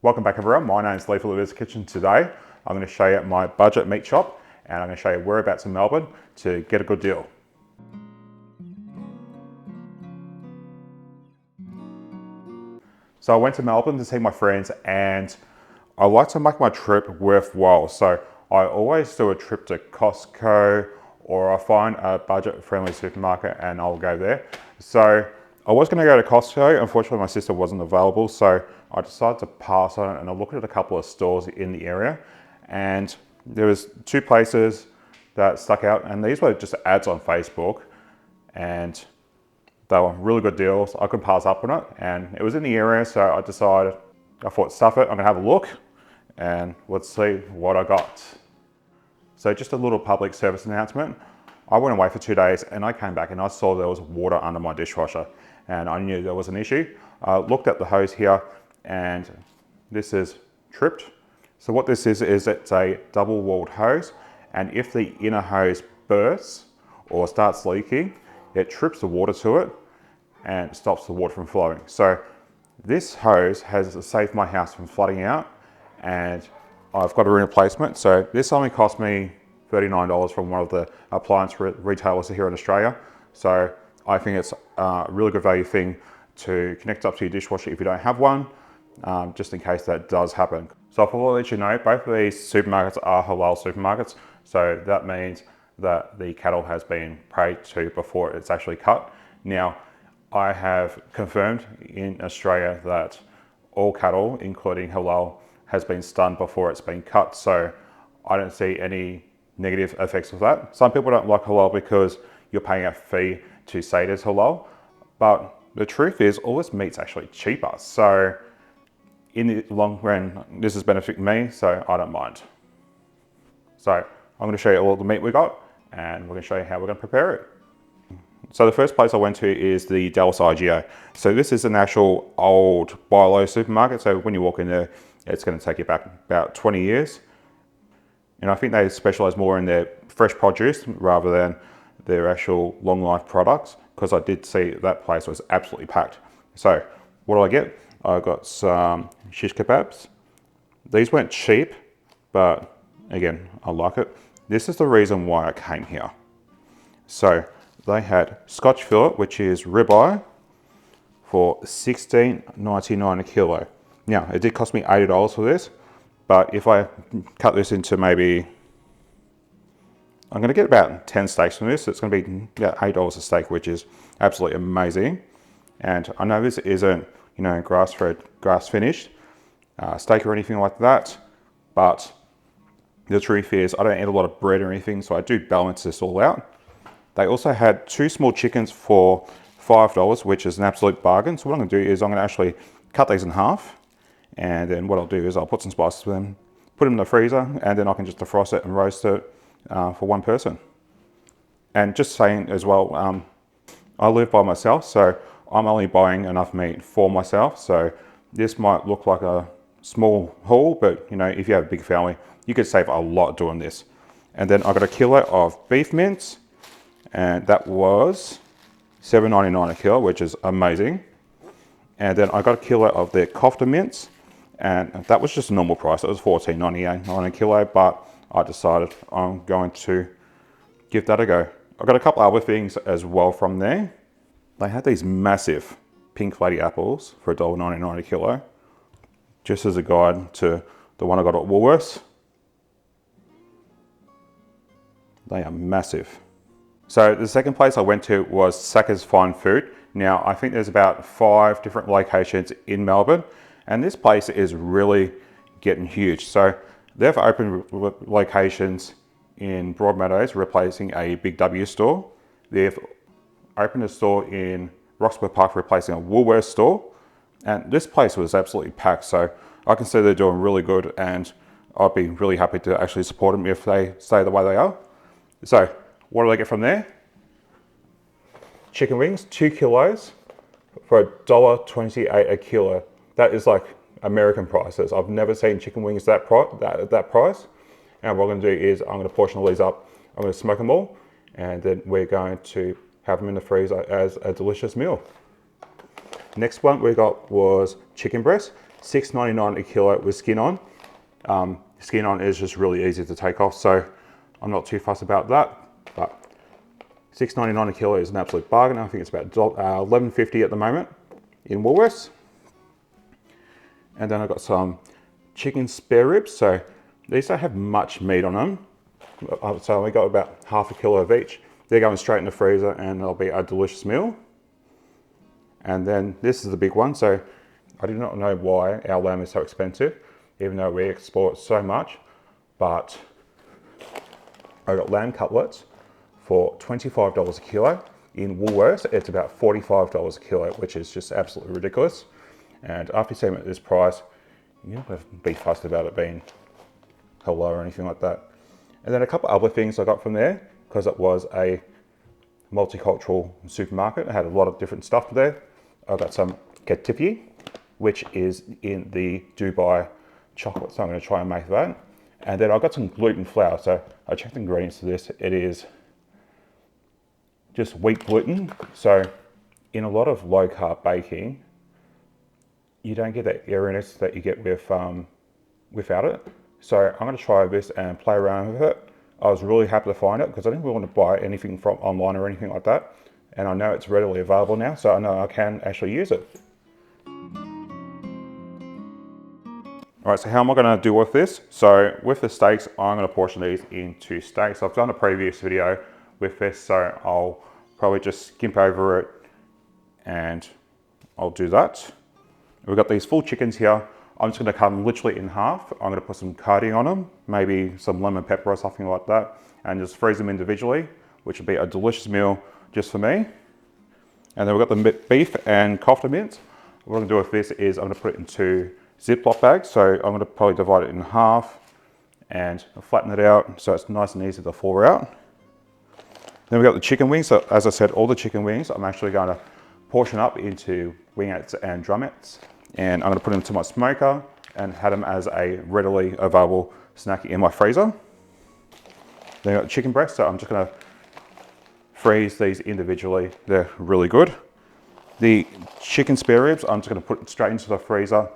Welcome back everyone, my name is Lee from Liver's Kitchen. Today I'm going to show you my budget meat shop and I'm going to show you whereabouts in Melbourne to get a good deal. So I went to Melbourne to see my friends and I like to make my trip worthwhile. So I always do a trip to Costco or I find a budget friendly supermarket and I'll go there. So I was going to go to Costco, unfortunately my sister wasn't available, so I decided to pass on it and I looked at a couple of stores in the area and there was two places that stuck out and these were just ads on Facebook and they were really good deals. I couldn't pass up on it and it was in the area, so I thought stuff it, I'm gonna have a look and let's see what I got. So just a little public service announcement. I went away for 2 days and I came back and I saw there was water under my dishwasher and I knew there was an issue. I looked at the hose here and this is tripped. So what this is it's a double walled hose, and if the inner hose bursts or starts leaking, it trips the water to it and stops the water from flowing. So this hose has saved my house from flooding out and I've got a replacement. So this only cost me $39 from one of the appliance retailers here in Australia. So I think it's a really good value thing to connect up to your dishwasher if you don't have one, just in case that does happen. So I'll let you know, both of these supermarkets are halal supermarkets. So that means that the cattle has been prayed to before it's actually cut. Now, I have confirmed in Australia that all cattle, including halal, has been stunned before it's been cut. So I don't see any negative effects of that. Some people don't like halal because you're paying a fee to say it is halal, but the truth is all this meat's actually cheaper. So in the long run, this is benefiting me, so I don't mind. So I'm going to show you all the meat we got and we're going to show you how we're going to prepare it. So the first place I went to is the Dallas IGA. So this is an actual old buy low supermarket. So when you walk in there, it's going to take you back about 20 years. And I think they specialize more in their fresh produce rather than their actual long life products, because I did see that place was absolutely packed. So what do I get? I got some shish kebabs. These weren't cheap, but again, I like it. This is the reason why I came here. So they had Scotch fillet, which is ribeye, for $16.99 a kilo. Now, it did cost me $80 for this, but if I cut this into maybe, I'm going to get about 10 steaks from this. It's going to be about $8 a steak, which is absolutely amazing. And I know this isn't, grass-fed, grass-finished steak or anything like that, but the truth is I don't eat a lot of bread or anything, so I do balance this all out. They also had 2 small chickens for $5, which is an absolute bargain. So what I'm going to do is I'm going to actually cut these in half, and then what I'll do is I'll put some spices with them, put them in the freezer, and then I can just defrost it and roast it for one person. And just saying as well, I live by myself, so I'm only buying enough meat for myself. So this might look like a small haul, but if you have a big family, you could save a lot doing this. And then I got a kilo of beef mince, and that was $7.99 a kilo, which is amazing. And then I got a kilo of their kofta mince, and that was just a normal price. It was $14.98 a kilo, but I decided I'm going to give that a go. I got a couple other things as well from there. They had these massive pink lady apples for $1.99 a kilo, just as a guide to the one I got at Woolworths. They are massive. So the second place I went to was Saka's Fine Food. Now I think there's about 5 different locations in Melbourne, and this place is really getting huge. So they've opened locations in Broadmeadows, replacing a Big W store. They've opened a store in Roxburgh Park, replacing a Woolworths store. And this place was absolutely packed. So I can see they're doing really good, and I'd be really happy to actually support them if they stay the way they are. So what do I get from there? Chicken wings, 2 kilos for $1.28 a kilo. That is like American prices. I've never seen chicken wings at that price. And what I'm going to do is I'm going to portion all these up. I'm going to smoke them all, and then we're going to have them in the freezer as a delicious meal. Next one we got was chicken breast. $6.99 a kilo with skin on. Skin on is just really easy to take off, so I'm not too fussed about that. But $6.99 a kilo is an absolute bargain. I think it's about $11.50 at the moment in Woolworths. And then I've got some chicken spare ribs. So these don't have much meat on them. So we got about half a kilo of each. They're going straight in the freezer and they'll be a delicious meal. And then this is the big one. So I do not know why our lamb is so expensive, even though we export so much. But I got lamb cutlets for $25 a kilo. In Woolworths, it's about $45 a kilo, which is just absolutely ridiculous. And after you see them at this price, you don't have to be fussed about it being hello or anything like that. And then a couple other things I got from there, because it was a multicultural supermarket. It had a lot of different stuff there. I got some katifi, which is in the Dubai chocolate, so I'm going to try and make that. And then I got some gluten flour. So I checked the ingredients to this. It is just wheat gluten. So in a lot of low carb baking, you don't get that airiness that you get with without it. So I'm going to try this and play around with it. I was really happy to find it because I didn't really want to buy anything from online or anything like that. And I know it's readily available now, so I know I can actually use it. All right, so how am I going to do with this? So with the steaks, I'm going to portion these into steaks. I've done a previous video with this, so I'll probably just skimp over it and I'll do that. We've got these full chickens here. I'm just going to cut them literally in half. I'm going to put some carding on them, maybe some lemon pepper or something like that, and just freeze them individually, which would be a delicious meal just for me. And then we've got the beef and kofta mince. What I'm going to do with this is I'm going to put it into Ziploc bags. So I'm going to probably divide it in half and flatten it out so it's nice and easy to thaw out. Then we've got the chicken wings. So as I said, all the chicken wings, I'm actually going to portion up into wingettes and drumettes. And I'm going to put them into my smoker and have them as a readily available snack in my freezer. Then I've got the chicken breast, so I'm just going to freeze these individually. They're really good. The chicken spare ribs, I'm just going to put straight into the freezer.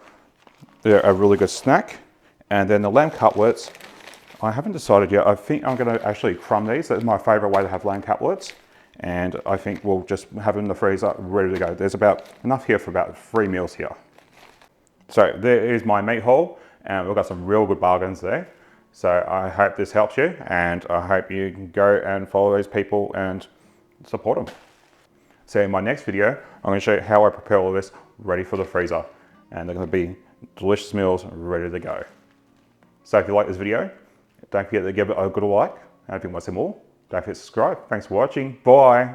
They're a really good snack. And then the lamb cutlets, I haven't decided yet. I think I'm going to actually crumb these. That's my favorite way to have lamb cutlets. And I think we'll just have them in the freezer ready to go. There's about enough here for about 3 meals here. So there is my meat haul, and we've got some real good bargains there. So I hope this helps you, and I hope you can go and follow these people and support them. So in my next video, I'm going to show you how I prepare all of this ready for the freezer. And they're going to be delicious meals ready to go. So if you like this video, don't forget to give it a good like. And if you want to see more, don't forget to subscribe. Thanks for watching. Bye.